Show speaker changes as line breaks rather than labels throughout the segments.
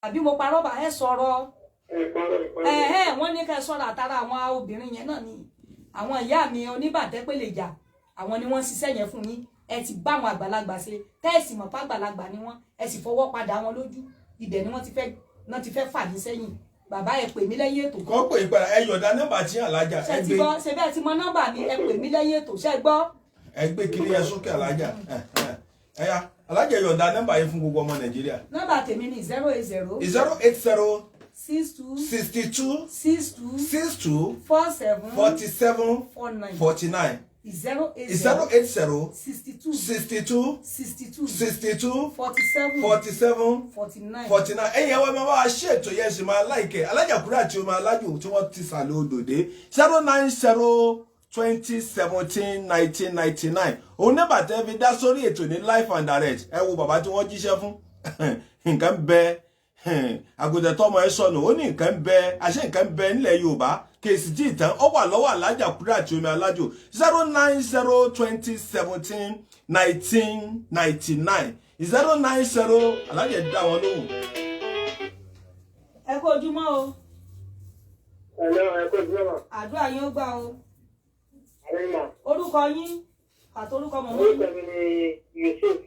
àbí mo parọ́ bá ẹ sọ̀rọ̀ wọ́n ní kẹ́ sọ̀rọ̀ àtàrà àwọn obìnrin yẹn náà ni àwọn ìyá mi oníbàtẹ́ pé lè jà àwọn ni wọ́n ṣiṣẹ́ yẹn fún yín ẹ ti bá àwọn àgbàlagbà ṣe tẹ́ẹ̀sì mọ̀ pé àgbàlagbà ni wọ́n ẹ sì fọwọ́ padà wọn lójú ibẹ̀ ni wọ́n ti fẹ́ fà yín sẹ́yìn bàbá ẹ pè mí lẹ́yìn ètò.
kọ́ pè ìpadà ẹ yọ̀dá nọ́mbà tí Alhaja ẹ gbé.
ṣe bẹ́ẹ̀ ti mọ nọ́mbà mi ẹ pè mí lẹ́yìn ètò ṣẹ́ gbọ́.
ẹ gbé kiri ẹ sókè Alhaja ẹ̀yà Alhaja yọ̀dá nọ́mbà yẹn fún gbogbo ọmọ Nàìjíríà.
nọ́mbà tèmi ni 080.
080.
62
62
62
62
47
47
49
49 080 62 62 47 49 ẹ̀yin ẹwà máa wá ṣètò yẹn sì máa láìkẹ́ Alhaja Kudirat tí ó máa lájú tí wọ́n ti sàlẹ̀ òdòdé 090 2017 1999 òun nẹ́bà tẹ́ fi dá sórí ètò ní live and direct ẹ wo bàbá tí wọ́n jíṣẹ́ fún nǹkan bẹ́ẹ̀ àgùntàn tọmọ ẹ sọnù ó ní nǹkan bẹ àṣẹ nǹkan bẹ nílẹ̀ Yorùbá kèsì tí ìtàn ó wà lọ́wọ́ Alhaja Kudirat tí omialaju 090 2017 1999 090 Alhaja dá wọn lóhùn.
ẹ kú ojúmọ́ o.
ẹ kú ojúmọ́.
àdúrà yín ó gbà o. orúkọ yín àti orúkọ mọ̀mọ́ yín.
orúkọ mi ni Yusuf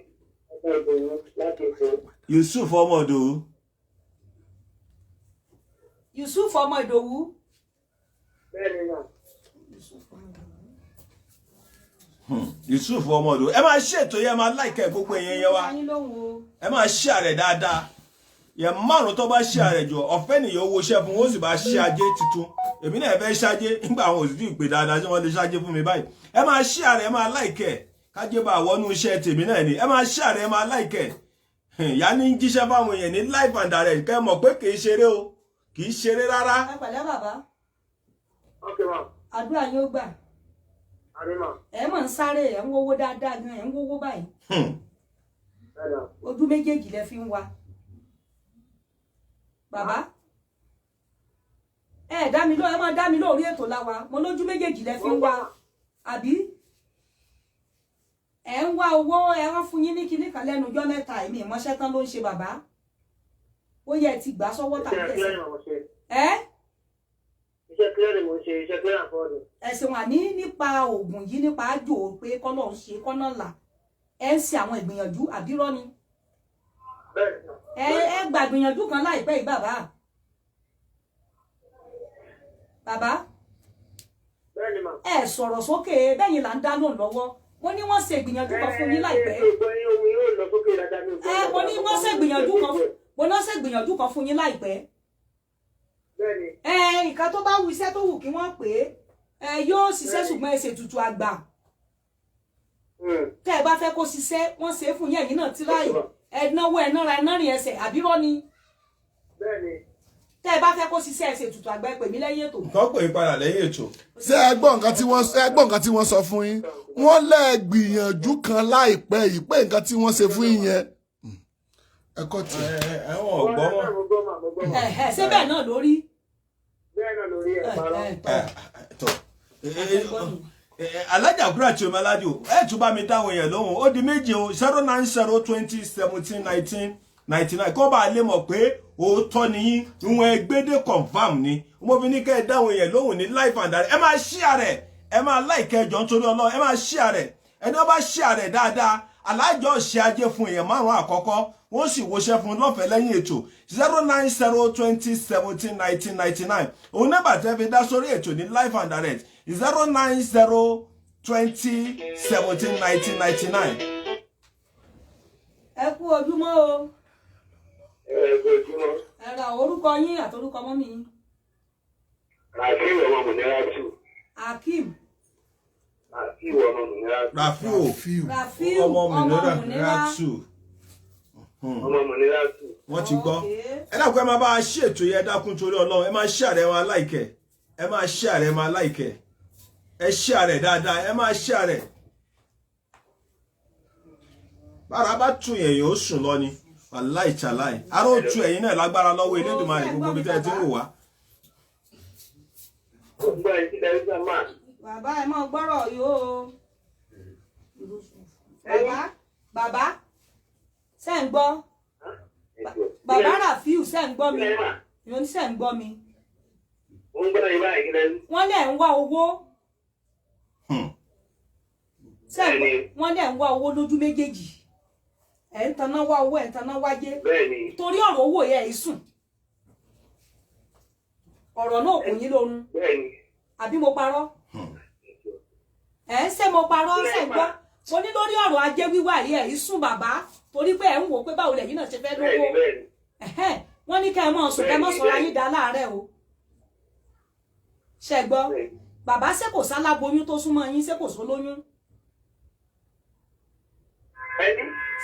ọmọ Ìdòwú láti Èkó.
Yusuf ọmọ Ìdòwú.
Yusuf ọmọ Ìdòwú.
Bẹ́ẹ̀ni náà.
Yusuf ọmọ Ìdòwú ẹ máa ṣètò yẹn máa láìkẹ́ gbogbo èèyàn yẹn wá ẹ máa ṣe àrẹ dáadáa yẹn márùn tó bá ṣe àrẹ jọ ọ̀fẹ́ nìyẹn owó iṣẹ́ fún wọn ó sì bá ṣe ajé tuntun èmi náà fẹ́ ṣáájé nígbà àwọn òsì ìpè dáadáa tí wọ́n lè ṣáájé fún mi báyìí ẹ máa ṣe àrẹ ẹ máa láìkẹ́ kájé bá wọnú iṣẹ́ tèmi náà ni ẹ máa ṣe àrẹ ẹ máa láìkẹ́ ìyá ní jíṣẹ́ fáwọn èèyàn ní live and direct kẹ́ mọ̀ pé kì í ṣeré o kì í ṣeré rárá.
ẹ pẹ̀lẹ́ bàbá.
Okay ma.
àdúrà yín ó gbà.
Àmín.
ẹ mọ̀ ń sáré ẹ̀ ń wówó dáadáa gan ẹ̀ ń wówó báyìí. ojú méjèèjì lẹ fi ń wa. bàbá ẹ dá mi ló ẹ máa dá mi lórí ètò láwa mo lójú méjèèjì lẹ fi ń wa àbí ẹ ń wá owó ẹ wọ́n fún yín ní kinní kan lẹ́nu ọjọ́ mẹ́ta èmi ìmọ̀ṣẹ́ tán ló ń ṣe bàbá ó yẹ ti gbà sọ́wọ́ tàbí ẹsẹ̀ ẹ.
iṣẹ́ clear ni mo ṣe iṣẹ́ clear àfọwọ́dù.
ẹ̀sìn wà nípa oògùn yìí nípa àjò pé kọ́nà ń ṣe kọ́nà là ẹ ń ṣe àwọn ìgbìyànjú àbírọ́ ni. ẹ gbà gbìyànjú kan láìpẹ́ yìí bàbá. bàbá ẹ sọ̀rọ̀ sókè bẹ́yìn là ń dá lóun lọ́wọ́ wọ́n ní wọ́n ṣe ìgbìyànjú kan fún yín láìpẹ́. mo ní wọ́n ṣe ìgbìyànjú kan fún yín láìpẹ́. nǹkan tó bá wù iṣẹ́ tó wù kí wọ́n pè é yóò ṣiṣẹ́ ṣùgbọ́n ẹ ṣe tutù àgbà. tẹ́ ẹ bá fẹ́ kó ṣiṣẹ́ wọ́n ṣe é fún yẹ̀yìn náà tíráyì ẹ náwó ẹ nára ẹ nárìn ẹsẹ̀ àbírọ́ ni. tẹ́ ẹ bá fẹ́ kó ṣiṣẹ́ ẹ ṣe tutù àgbà ẹ pè mí lẹ́yìn ètò.
kọ́ pè é padà lẹ́yìn ètò.
ṣé ẹ gbọ́ nǹkan tí wọ́n sọ fún yín wọ́n lè gbìyànjú kan láìpẹ́ yìí pé nǹkan tí wọ́n ṣe fún yín yẹn ẹ̀kọ́ tí.
ẹ̀wọ̀n ọ̀gbọ́n mọ̀.
ṣé bẹ́ẹ̀ náà lórí.
bẹ́ẹ̀ náà lórí ẹ̀ parọ́.
Alhaja Kudirat tí omialaju ẹ tún bá mi dáhùn yẹn lóhùn ó di méje o 090 2017 1999 kó bá lè mọ̀ pé òótọ́ ni yín ìwọ̀n ẹgbẹ́dẹ́ confam ni mo fi ní kẹ́ ẹ dáhùn yẹn lóhùn ní live and direct ẹ máa share rẹ̀ ẹ máa like ẹjọ́ nítorí Ọlọ́run ẹ máa share rẹ̀ ẹni wọ́n bá share rẹ̀ dáadáa Alhaja ṣe ajé fún èèyàn márùn-ún àkọ́kọ́ wọ́n sì wọṣẹ́ fún lọ́fẹ̀ẹ́ lẹ́yìn ètò 090 2017 1999 òun nẹ́bà tẹ́ fi dá sórí ètò ní live and direct 090 2017 1999.
ẹ kú ojúmọ́ o.
ẹ kú ojúmọ́.
ẹ ra orúkọ yín àti orúkọ mọ́mì yín.
Rafiu ọmọ Muniratu.
Akeem.
Rafiu ọmọ Muniratu.
Rafiu ọmọ Muniratu.
ọmọ Muniratu.
wọ́n ti gbọ́ ẹ dákun ẹ máa bá a ṣe ètò yẹn dákun torí Ọlọ́run ẹ máa share ẹ máa like ẹ máa share ẹ máa like ẹ share dáadáa ẹ máa share bára bá tún yẹn yóò sùn lọ ni wàláì chàláì ará ó tu ẹ̀yin náà lágbára lọ́wọ́ Elédùmarè gbogbo ibi tẹ́ ẹ ti ń wò wá.
bàbá ẹ máa gbọ́rọ̀ yóò bàbá ṣe ń gbọ́ bàbá Rafiu ṣe ń gbọ́ mi ìyọ́n ṣe ń gbọ́ mi.
Ó ń gbọ́ ìwà ìkìlẹ̀.
Wọ́n lẹ̀ ń wá owó. Wọ́n lẹ̀ ń wá owó lójú méjèèjì. Ẹ̀ ń taná wá owó ẹ̀ ń taná wájé.
Bẹ́ẹ̀ni.
Torí ọ̀rọ̀ owó yẹ ẹ̀ sùn. Ọ̀rọ̀ náà kò yín lórun.
Bẹ́ẹ̀ni.
Àbí mo parọ́? Ẹ̀ ń ṣe mo parọ́ ṣe gbọ́. Mo ní lórí ọ̀rọ̀ ajé wíwá yìí ẹ̀ sùn bàbá. Torí pé ẹ̀ ń wò pé báwo lẹ̀yin náà ṣe fẹ́ lówó. Wọ́n ní kẹ́ ẹ mọ̀ sùn kẹ́ ẹ mọ̀ sọ̀rọ̀ ayé dá láàárẹ̀ o. Ṣé gbọ́? Bàbá ṣé kò sáláboyún tó súnmọ́ yín ṣé kò sólóyún?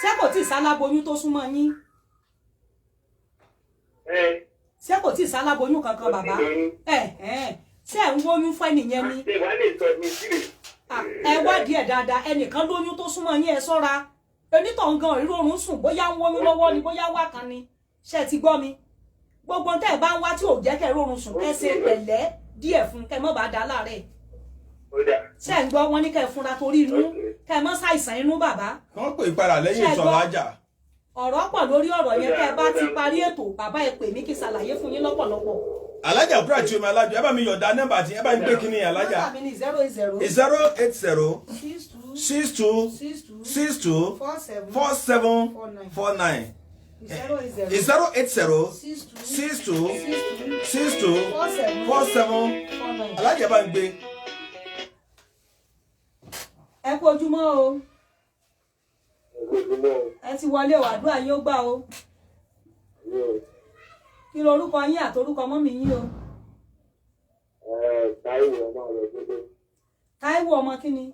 Ṣé kò tí sáláboyún tó súnmọ́ yín? Ṣé kò tí sáláboyún kankan bàbá? Ṣé ẹ̀ ń wóyún fún ẹnìyẹn ni? Ẹ wádìí ẹ̀ dáadáa ẹnìkan lóyún tó súnmọ́ yín ẹ ṣọ́ra. Onítọ̀hún gan ìrorùn sùn bóyá ń wóyún lọ́wọ́ ni bóyá wá kan ni. Ṣé ti gbọ́ mi? Gbogbo tẹ́ ẹ bá ń wá tí ò jẹ́ kẹ́ rorùn sùn kẹ́ ṣe pẹ̀lẹ́ díẹ̀ fún kẹ́ mọ́ bá dá láàárẹ̀. Ṣé ń gbọ́ wọn ní kẹ́ fúnra torí inú kẹ́ mọ́ ṣàìsàn inú bàbá.
Wọ́n pè padà lẹ́yìn ìṣọ̀ Alhaja.
Ọ̀rọ̀ pọ̀ lórí ọ̀rọ̀ yẹn tẹ́ ẹ bá ti parí ètò bàbá ẹ pè mí kí ṣàlàyé fún yín lọ́pọ̀lọpọ̀.
Alhaja kudirat omialaju ẹ bá mi yọ̀ǹda nọ́mbà tí ẹ bá mi gbé kíní Alhaja.
Nọ́mbà mi ni 080
62 62 47 49 080 62 62 47 Alhaja ẹ bá mi gbé.
Ẹ kú ojúmọ́ o. Ẹ ti wọlé o àdúrà yín ó gbà o. Kí lorúkọ yín àtorúkọ mọ́mì yín o?
Táíwò ọmọ Ayọ̀délé.
Táíwò ọmọ kíni?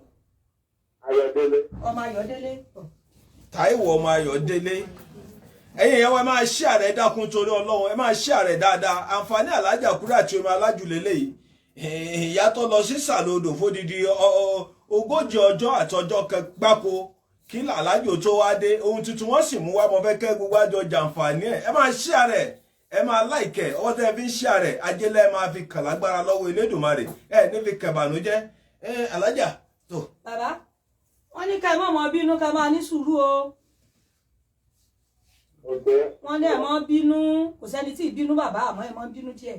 Ayọ̀délé.
Ọmọ Ayọ̀délé.
Táíwò ọmọ Ayọ̀délé. Ẹ̀yin yẹn wá ẹ máa share rẹ̀ dákun torí Ọlọ́run ẹ máa share rẹ̀ dáadáa. Àǹfààní Alhaja kudirat omialaju lélẹ́yìí. Ìyá tó lọ sí sàlódò fódìdí 40 ọjọ́ àti ọjọ́ gbáko kí Alhaja tó wá dé ohun tuntun wọ́n sì mú wá mo fẹ́ kẹ́ gbogbo àjọ jàǹfààní ẹ̀ ẹ máa share rẹ̀ ẹ máa like ẹ̀ ọwọ́ tẹ́ fi ń share rẹ̀ ajẹ́lẹ̀ máa fi kàn lágbára lọ́wọ́ Elédùmarè ẹ ní fi kẹ̀bànújẹ́ Alhaja tó.
Bàbá wọ́n ní ká ẹ má mọ bínú ká máa ní sùúrù o. Wọ́n ní ẹ má bínú kò sẹ́ni tí ì bínú bàbá àmọ́ ẹ má bínú díẹ̀.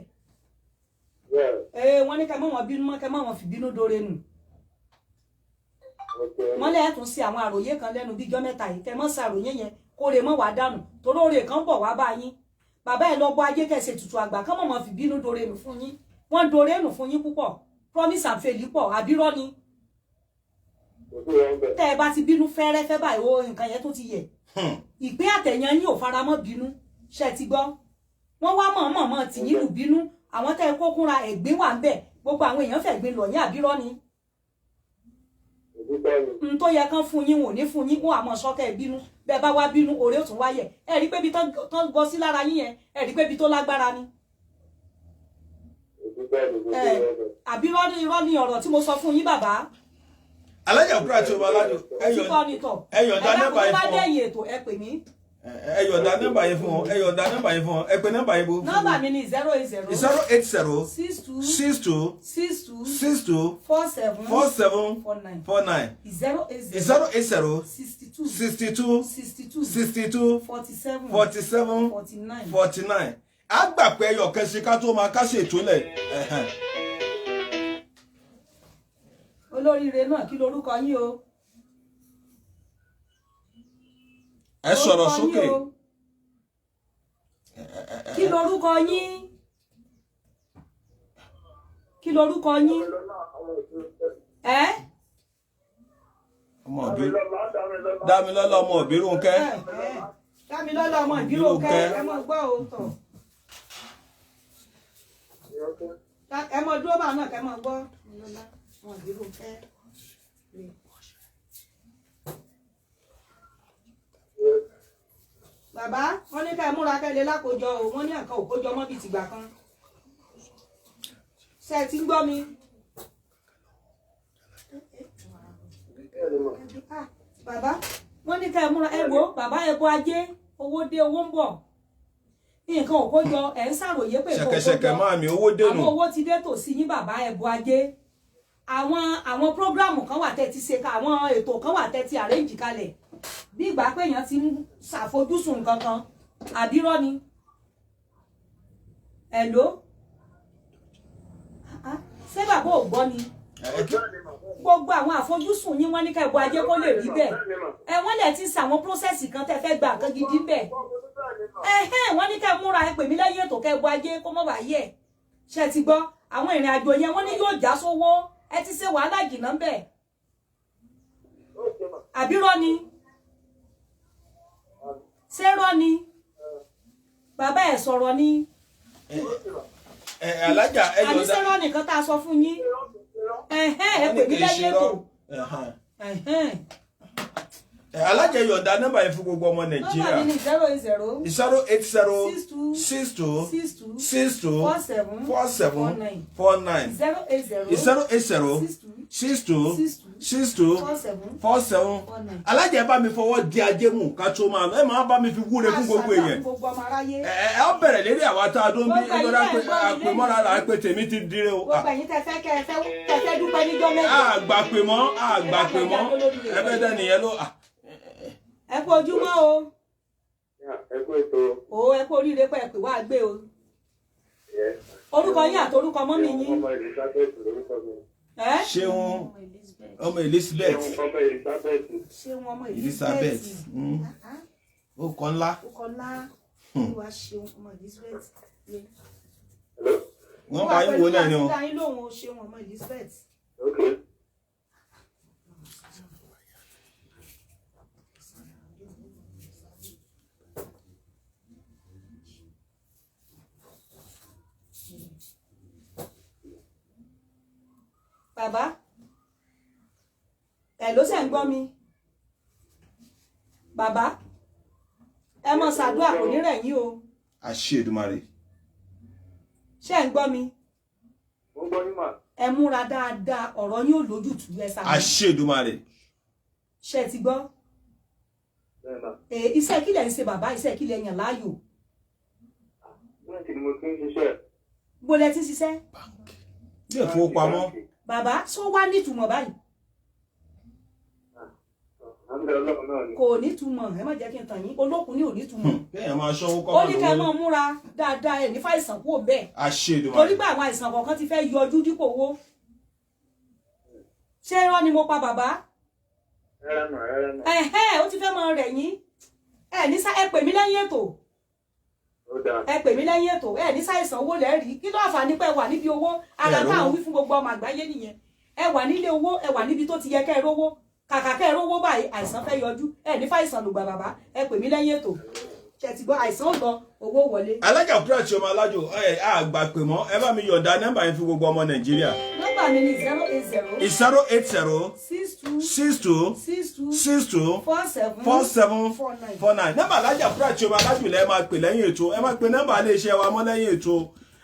Wọ́n ní ká ẹ má mọ bínú mọ́ ká ẹ má mọ fi bínú dóore nù. Wọ́n lè tún sí àwọn àròyé kan lẹ́nu bíjọ́ mẹ́ta yìí kẹ́ mọ́ sí àròyé yẹn kó lè mọ́ wá dànù torí oore kan bọ̀ wá bá yín bàbá ẹ̀ lọ bọ́ ajé kẹsẹ̀ tutù àgbà kán mọ̀ fi bínú dóore nù fún yín wọ́n dóore nù fún yín púpọ̀ promise and fail pọ̀ àbírọ́ ni tẹ́ ẹ bá ti bínú fẹ́rẹ́fẹ́ báyìí o nǹkan yẹn tó ti yẹ ìpín àtẹ̀yàn yín ò fara mọ́ bínú ṣe ti gbọ́ wọ́n wá mọ̀ọ́mọ̀ tì yín lù bínú àwọn tẹ́ ẹ kó kúnra ẹ̀gbín wà ń bẹ̀ gbogbo àwọn èèyàn fẹ́ gbin lọ yín àbírọ́ ni n tó yẹ kán fún yín wò ní fún yín wọn àmọ́ sọkẹ bínú bẹ́ẹ̀ bá wá bínú oore ó tún wáyẹ ẹ rí pé bí tó gbọ́ sí lára yín yẹn ẹ rí pé bí tó lágbára ni. àbí irọ́ ni ọ̀rọ̀ tí mo sọ fún yín bàbá.
Alhaja kudirat omialaju ẹ yọ̀ǹda nọ́mbà yẹn fún ọ.
ẹ ètò ẹ pè mí.
ẹ yọ̀ǹda nọ́mbà yẹn fún ọ ẹ pè nọ́mbà yẹn bó.
nọ́mbà mi ni 080 62 47 49
080 62 47 49 a gbà pé ẹyọ kẹsì ká tó máa kásẹ̀ ètò lẹ̀.
olóríire náà kí lorúkọ yín o.
Ẹ sọ̀rọ̀ sókè.
Kí lorúkọ yín? Kí lorúkọ yín?
Ọmọ òbí. Dámilọ́lá ọmọ òbí Rónkẹ́.
Dámilọ́lá ọmọ òbí Rónkẹ́. Ẹ mọ̀ gbọ́ o tọ̀. Ẹ mọ̀ dúró bá náà kẹ́ mọ̀ gbọ́. Ọmọ òbí Rónkẹ́. Bàbá wọ́n ní ká múra kẹ́lẹ́ lákòjọ o wọ́n ní nǹkan òkójọ mọ́ bíi tìgbà kan ṣe ti ń gbọ́ mi. Bàbá wọ́n ní ká múra ẹ̀bọ bàbá ẹ̀bọ ajé owó dé owó ń bọ̀ nǹkan òkójọ ẹ̀ ń ṣàròyé pé
ṣẹ̀kẹ̀ṣẹ̀kẹ̀ máa mi owó dénú
àwọn owó ti dé tòsí yín bàbá ẹ̀bọ ajé àwọn prógráàmù kan wà tẹ́ ti ṣe ká àwọn ètò kan wà tẹ́ ti àrẹ́ǹjì kalẹ̀ bí ìgbà pé èèyàn ti ń ṣàfojúsùn nǹkan kan àbírọ́ ni hello ṣé bàbá ò gbọ́ ni gbogbo àwọn àfojúsùn yín wọ́n ní ká ẹbọ ajé kó lè rí bẹ́ẹ̀ wọ́n lè ti ṣàwọn prósẹ̀sì kan tẹ́ fẹ́ gba nǹkan gidi bẹ́ẹ̀ wọ́n ní ká múra ẹ pè mí lẹ́yìn ètò ká ẹbọ ajé kó mọ́ bá yẹ ṣe ti gbọ́ àwọn ìrìn àjò yẹn wọ́n ní yóò já sówó ẹ ti ṣe wàhálà jìnnà bẹ́ẹ̀ àbírọ́ ni ṣé rọ́ ni bàbá ẹ̀ sọ̀rọ̀ ni
Alhaja ẹ yọ̀ǹda
àní ṣé rọ́ nìkan tá a sọ fún yín ẹ pè mí lẹ́yìn ètò
Alhaja yọ̀ǹda nọ́mbà yẹn fún gbogbo ọmọ Nàìjíríà.
nọ́mbà mi ni
0806262474749 Alhaja ẹ bá mi fọwọ́ di ajé mú ká tó máa ẹ máa bá mi fi wúre fún gbogbo èèyàn. Ẹ ó bẹ̀rẹ̀ lérí àwa tá a dún bí ìjọba àpèmọ́ra là ń pè tèmi ti dire o.
gbogbo ẹ̀yin tẹ́ fẹ́ dúpẹ́ níjọ́ mẹ́jọ.
àgbàpèmọ́ ẹ bẹ́ẹ̀ dẹ́ nìyẹn ló.
ẹ kú ojúmọ́ o.
ẹ kú ètò.
ẹ kú oríire pé ẹ pè wá gbé o. orúkọ yín àti orúkọ mọ́mì yín.
ọmọ Elizabeth lórúkọ mi.
Ṣeun ọmọ Elizabeth.
Ṣeun ọmọ
Elizabeth. Ó kọ ńlá.
Olúwa ṣeun ọmọ Elizabeth.
Wọ́n bá yín wo náà ni o.
Wọ́n bá yín lóhùn Ṣeun ọmọ Elizabeth.
Okay.
Bàbá ẹ ló ṣe ń gbọ́ mi bàbá ẹ mọ ṣàdúrà kò ní rẹ̀ yín o.
Àṣẹ Èdùmàrè.
ṣé ń gbọ́ mi.
mo gbọ́ yín mà.
ẹ múra dáadáa ọ̀rọ̀ yín ò lójútùú ẹ sáré.
Àṣẹ Èdùmàrè.
ṣé ti gbọ́. iṣẹ́ kí lẹ̀ ń ṣe bàbá iṣẹ́ kí lẹ̀ yàn láàyò.
báńkì ni mo ti ń ṣiṣẹ́.
bó lẹ ti ṣiṣẹ́.
Ilé ìfowópamọ́.
Bàbá sọ wá nítumọ̀ báyìí. Kò nítumọ̀ ẹ má jẹ́ kí n tàn yín olókun ní ò nítumọ̀.
Kéèyàn máa ṣọ́wó kọ́
ó ní ká ẹ máa múra dáadáa ẹ̀ ní fàìsàn kúrò bẹ́ẹ̀.
Àṣẹ Èdùmàrè.
torí pé àwọn àìsàn kọ̀ọ̀kan ti fẹ́ yọjú dípò owó. ṣé irọ́ ni mo pa bàbá. ó ti fẹ́ máa rẹ̀ yín ẹ ní sá ẹ pè mí lẹ́yìn ètò. ẹ pè mí lẹ́yìn ètò ẹ ní ṣàìsàn owó lẹ́rìí kí ló àǹfààní pé ẹ wà níbi owó ara táwọn wí fún gbogbo ọmọ àgbáyé nìyẹn ẹ wà nílé owó ẹ wà níbi tó ti yẹ kẹ́ ẹ rówó kàkà kẹ́ ẹ rówó báyìí àìsàn fẹ́ yọjú ẹ ní fàìsàn lùgbà bàbá ẹ pè mí lẹ́yìn ètò ṣe ti gbọ́ àìsàn lọ owó wọlé.
Alhaja kudirat omialaju àgbàpèmọ́ ẹ bá mi yọ̀ǹda nọ́mbà yẹn fún gbogbo ọmọ Nàìjíríà.
nọ́mbà mi ni
08062624749 nọ́mbà Alhaja kudirat omialaju lẹ máa pè lẹ́yìn ètò ẹ máa pe nọ́mbà ilé iṣẹ́ wa mọ́ lẹ́yìn ètò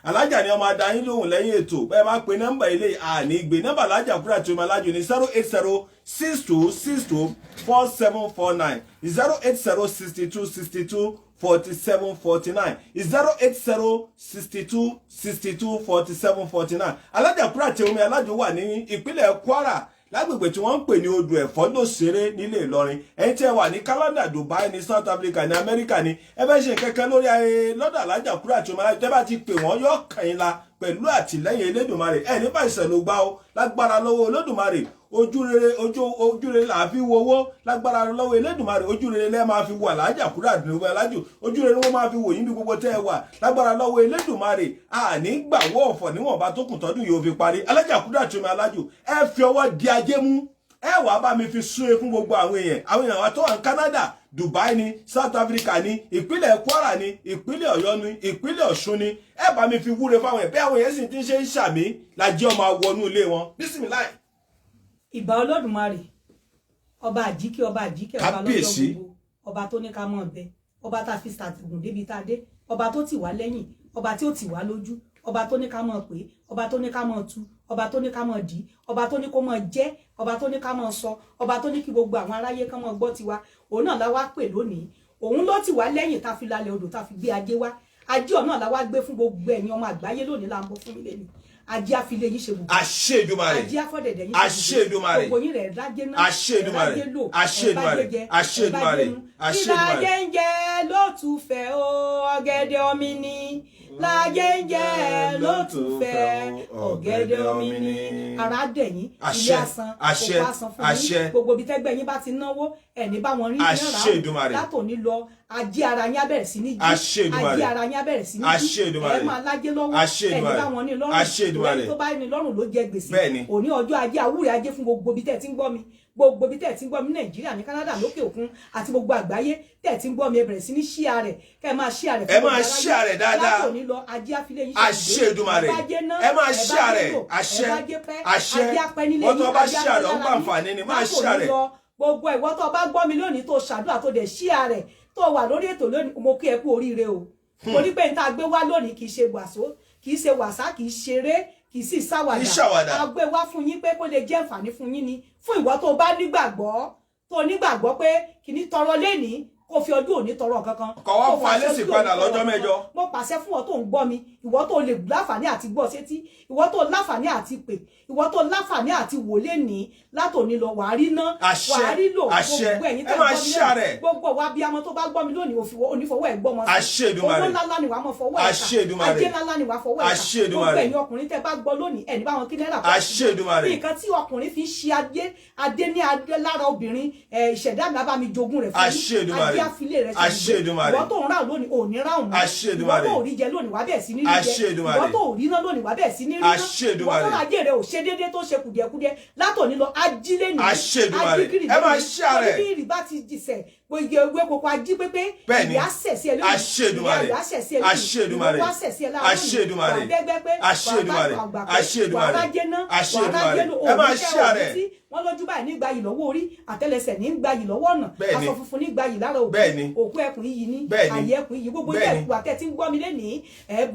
Alhaja ni ọmọ adáyín lóhùn lẹ́yìn ètò ẹ máa pe nọ́mbà ilé àní gbé nọ́mbà Alhaja kudirat omialaju ní 08062624749 08062624749 08062624749 Alhaja kudirat omialaju wà ní ìpínlẹ̀ Kwara lágbègbè tí wọ́n ń pè ní odò ẹ̀fọ́ lóṣèré nílé Ìlọrin ẹ̀yin tí ẹ wà ní Canada, Dubai ní South Africa ní America ní ẹ fẹ́ ṣe kẹ́kẹ́ lórí ayé lọ́dọ̀ Alhaja kudirat omialaju tẹ́ bá ti pè wọ́n yóò kàn yín la pẹ̀lú àtìlẹ́yìn Elédùmarè ẹ̀ nípa ìṣẹ̀lú gbá o lágbára lọ́wọ́ Olódùmarè ojúrere là fi wo owó lágbára lọ́wọ́ Elédùmarè ojúrere lẹ́ máa fi wo Alhaja kudirat omialaju ojúrere wọ́n máa fi wò yín bí gbogbo tẹ́ ẹ wà lágbára lọ́wọ́ Elédùmarè àní gbàwọ́ ọ̀fọ̀ níwọ̀nba tó kù tọ́dún yóò fi parí Alhaja kudirat omialaju ẹ fi ọwọ́ di ajé mú ẹ wàá bá mi fi súre fún gbogbo àwọn èèyàn wa tó wà ní Canada, Dubai ní South Africa ní ìpínlẹ̀ Kwara ní ìpínlẹ̀ Ọ̀yọ́ ní ìpínlẹ̀ Ọ̀ṣun ní ẹ bá mi fi wúre fáwọn ẹ̀ bí àwọn èèyàn sì ti ń ṣe ń ṣàmì lájẹ́ ọmọ wọnú ilé wọn bísímìláì.
ìbà Olódùmarè ọba àjíkẹ́ ọba lọ́jọ́ gbogbo ọba tó ní ká mọ̀ bẹ ọba tá a fi ṣàtìgùn débi tá a dé ọba tó tì wá lẹ́yìn ọba tí ó tì wá lójú ọba tó ní ká mọ̀ pé ọba tó ní ká mọ̀ tu ọba tó ní ká mọ̀ dì ọba tó ní kó mọ̀ jẹ́ ọba tó ní ká mọ̀ sọ ọba tó ní kí gbogbo àwọn aráyé kán mọ̀ gbọ́ tiwa òun náà la wá pè lónìí òun ló tì wá lẹ́yìn tá a fi lálẹ́ odò tá a fi gbé ajé wá ajé ọ̀nà la wá gbé fún gbogbo ẹ̀yin ọmọ àgbáyé lónìí là ń bọ́ fún mi lẹ́nu ajé àfilé yín ṣe gbogbo
àṣẹ Èdùmàrè
ajé àfọ̀dẹ̀dẹ̀ yín
àṣẹ Èdùmàrè
gbogbo yín rẹ̀ rájé náà
àṣẹ Èdùmàrè àṣẹ Èdùmàrè àṣẹ Èdùmàrè àṣẹ Èdùmàrè.
ìlàjẹ ń jẹ ló tún fẹ́ o ọ̀gẹ̀dẹ̀ omi ni láyé ń jẹ ló tún fẹ́ ọ̀gẹ̀dẹ̀ omi ni ara dẹ̀yìn ilé asan òkú asan fún yín gbogbo ibi tẹ́gbẹ́ yín bá ti náwó ẹni bá wọn rí náírà látòní lọ ajé ara yín á bẹ̀rẹ̀ sí ní jí ajé ara yín á bẹ̀rẹ̀ sí ní jí ẹ máa lájé lọ́wọ́ ẹni bá wọn ní lọ́rùn ẹni tó bá ní lọ́rùn ló jẹ gbèsè òní ọjọ́ ajé àwúrẹ ajé fún gbogbo ibi tẹ́ ti ń gbọ́ mi gbogbo ibi tẹ́ ti ń gbọ́ mi Nàìjíríà ní Canada lókè òkun àti gbogbo àgbáyé tẹ́ ti ń gbọ́ mi ẹ bẹ̀rẹ̀ sí ní ṣíà rẹ̀ kẹ́ ẹ máa ṣíà rẹ̀
ẹ máa ṣíà rẹ̀ dáadáa
látòní lọ ajé àfilẹ̀ yín
àṣẹ Èdùmàrè ẹ máa ṣíà rẹ̀ àṣẹ àṣẹ wọ́n tó bá ṣíà rẹ̀ ó gbà àǹfààní ni máa ṣíà rẹ̀
gbogbo ìwọ tó bá gbọ́ mi lónìí tó ṣàdúrà tó dẹ̀ ṣíà rẹ̀ tó wà lórí ètò lónìí mo kí ẹ kú oríire o mo ní pé n ta gbé wá lónìí kì í ṣe wàsó kì í ṣe wàsá kì í ṣeré kì í sì ṣàwàdà a gbé wá fún yín pé kó lè jẹ́ àǹfààní fún yín ni fún ìwọ tó bá nígbàgbọ́ pé kìíní tọrọ lénìí kò fi ọdún òní tọrọ kankan
kọ̀wọ́ fún alẹ́ sì padà lọ́jọ́ mẹ́jọ
mo pàṣẹ fún ọ tó ń gbọ́ mi ìwọ tó lè láǹfààní àti gbọ́ sétí ìwọ tó láǹfààní àti pè ìwọ tó láǹfààní àti wò lé ní látòní lọ wàá rí ná wàá rí lò gbogbo ẹ̀yin tẹ́ gbọ́ mi lónìí gbogbo wa bí amọ tó bá gbọ́ mi lónìí onífọwọ́ ẹ̀ gbọ́ mọ́ sí owó ńláńlá ni wàá mọ̀ fọwọ́ ẹ̀ ká ajé ńláńlá ni wàá fọwọ́ ẹ̀ ká gbogbo ẹ̀yin ọkùnrin tẹ́ bá gbọ́ lónìí ẹni báwọn kí náírà pọ̀ nǹkan tí ọkùnrin fi ṣe adé ní adé lára obìnrin ìṣẹ̀dá mi bá mi jogún rẹ̀ fún mi adé àfilé rẹ̀ ṣe ìwọ tó ń rà lónìí òní ráhùn mọ́ ìwọ tó rí jẹ lónìí wàá bẹ̀ sí ní rí jẹ ìwọ tó rí ná lónìí wàá bẹ̀ sí ní rí ná ìwọ tó ajé rẹ̀ ò ṣe déédéé tó ṣe kùdìẹ̀kudìẹ látòní lọ ajílé ní ajíkiri
ẹ máa ṣíà rẹ̀
bí ìrìbá ti jìṣẹ́ gbogbo ewé koko ají pépé ìyá sẹ̀sí ẹ lónìí ìyá sẹ̀sí ẹ lónìí ìwọ sẹ̀sí ẹ láàrín wà dẹ́gbẹ́ pé wà rájẹ́ ná wà rájẹ́ ná òun kẹ́ òun tí wọ́n lójú báyìí ní gbayì lọ́wọ́ orí àtẹ́lẹsẹ̀ ní gbayì lọ́wọ́ ọ̀nà aṣọ funfun ní gbayì lára òkú ẹkùn yìí ní àyè ẹkùn yìí gbogbo ilé ẹkùn àtẹ tí ń gbọ́ mi lénìí ẹ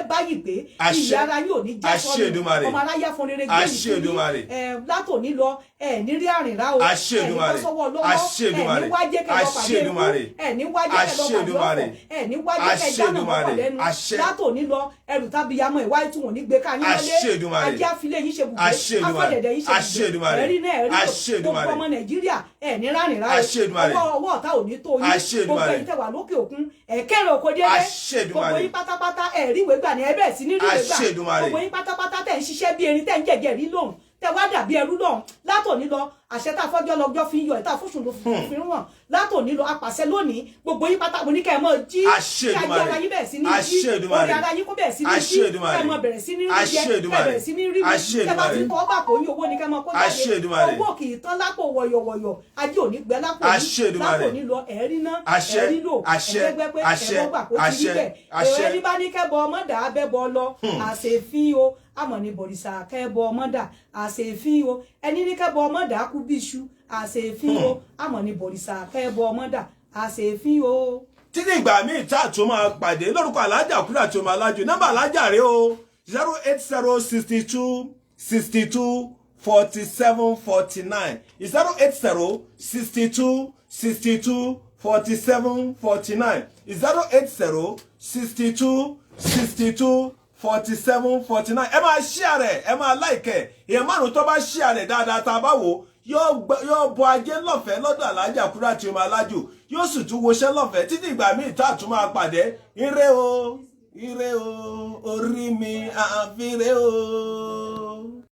báyìí pé ìyá ara yóò ní já sọ́ọ̀nù ọmọ aráyá fún rere gbé yìí látòní lọ ẹ ní rí àrìnrá o ẹ ní kọ́sọ́wọ́ lọ́wọ́ ẹ ní wájẹ́ kẹlọ́ pàdé ẹkú ẹ ní wájẹ́ kẹlọ́ pàdé ọkọ̀ ẹ ní wájẹ́ kẹjánu ọkọ̀ lẹ́nu látòní lọ ẹrù tábíyamọ ìwá ìtumọ̀ ní gbé ká yín lọ́lé ajá filé yín ṣe bùgbé afọ́dẹ̀dẹ̀ yín ṣe bùgbé ẹ̀rí gbogbo ọmọ Nàìjíríà ẹ ní ránìrá ọwọ́ ọ̀tá ò ní tó yín gbogbo ẹ̀yin tẹ́ wà lókè òkun ẹ̀kẹ́rẹ̀ òkò délé gbogbo yín pátápátá ẹ̀rí ìwé gbà ní ẹbẹ̀ sí ní ìwé gbà gbogbo yín pátápátá tẹ́ ń ṣiṣẹ́ bí erin tẹ́ ń jẹ̀jẹ̀ rí lóhùn tẹ́ wá dàbí ẹrú lọ́hùn látòní lọ àṣẹ tá a fọ́jọ́ lọ́jọ́ fi ń yọ ìta fúnṣùn ló fi ń wọ̀n látòní lọ apàṣẹ lónìí gbogbo yín pátá mo ní kẹ́ ẹ mọ́ jí kí ajé ara yín bẹ̀rẹ̀ sí ní jí orí ara yín kó bẹ̀rẹ̀ sí ní jí kẹ́ ẹ mọ́ bẹ̀rẹ̀ sí ní rí jẹ kẹ́ ẹ bẹ̀rẹ̀ sí ní rí mi kẹ́ bá ti tọ́ ọ́bà kò yín owó ni kẹ́ mọ́ kó jáde owó kì í tán lápò wọ̀yọ̀wọ̀yọ̀ ajé ò ní gbẹ lápò yín látòní lọ ẹ̀rí ná ẹ̀rí lò ẹ̀ẹ́dẹ́gbẹ́ pé ẹ̀rọ gbà kó ti rí bẹ́ẹ̀ ẹ̀rí bá ní kẹ́ bọ ọmọ dà á bẹ́ bọ lọ àṣefín o àmọ̀ ní bọ̀rìṣà kẹ́bọ ọmọdà àṣefín o ẹni ní kẹ́bọ ọmọdà kú bí iṣu àṣefín o àmọ̀ ní bọ̀rìṣà kẹ́bọ ọmọdà àṣefín o.
títí ìgbà míì tá a tún máa pàdé lórúkọ alájà kudirat omialaju nọ́mbà alájà rẹ o 08062 62 47 49 080 62 62 47 49 080 62 62 47-49 ẹ máa share rẹ̀ ẹ máa like ẹ̀ èèyàn márùn tó bá share rẹ̀ dáadáa tá a bá wò yóò bọ ajé lọ́fẹ̀ẹ́ lọ́dọ̀ alájà kudirat omialaju yóò sì tún woṣẹ́ lọ́fẹ̀ẹ́ títí ìgbà míì tá a tún máa pàdé ire o orí mi àfírè o.